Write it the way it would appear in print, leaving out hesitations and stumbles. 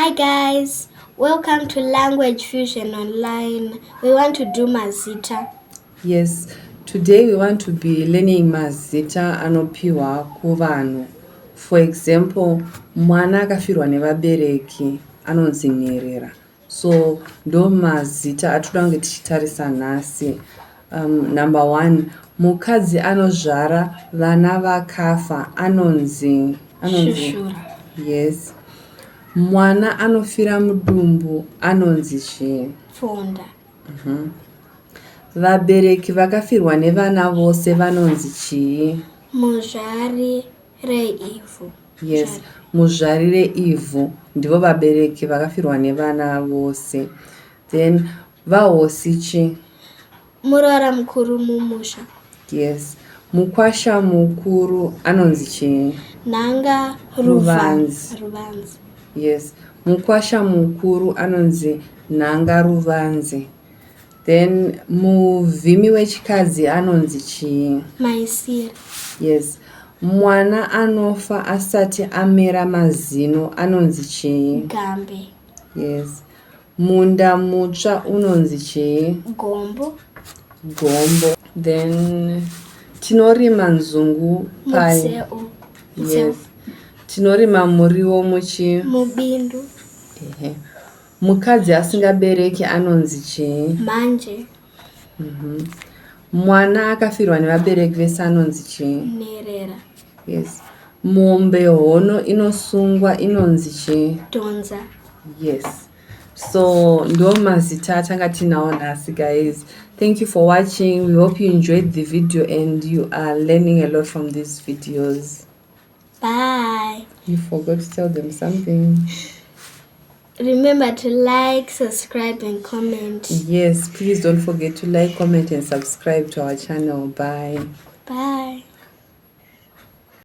Hi guys, welcome to Language Fusion Online. We want to do Mazita. Yes, today we want to be learning mazita anopiwa kuvanhu. For example, mwana akafirwa nevabereki anonzi nherera. So ndo mazita atoda kunge tichitarisa nhasi. Number 1, mukadzi anozvara vana vakafa anonzi Shushura. Yes. Mwana anofira mudumbu anonzi chii? Funda. Vabereki vakafirwa nevana vose vanonzi chii? Muzvari reivhu. Yes, muzvari reivhu ndivo vabereki vakafirwa nevana vose. Then vahosi chii? Murara mukuru mumusha. Yes, mukwasha mukuru anonzi chii? Nanga Ruvanzi. Yes, mukwasha mukuru anonzi nanga ruvanzi. Then muvhimi wechikadzi anonzi chii? Maisiri. Yes, mwana anofa asati amera mazino anonzi chii? Gambe. Yes, munda mutsva unonzi chii? Gombo. Then tinorima nzungu Mutseu. Yes, tinorima muriwo mubindu. Mukadzi asingabereki anonzi chii? Manje. Mwana akafirwa nevabereki vese anonzi chii? Nherera. Yes, mombe hono inosungwa inonzi chii? Donza. Yes, so ndo mazita atanga tinawo nhasi guys. Thank you for watching. We hope you enjoyed the video and you are learning a lot from these videos. Bye. You forgot to tell them something. Remember to like, subscribe and comment. Yes, please don't forget to like, comment and subscribe to our channel. Bye. Bye.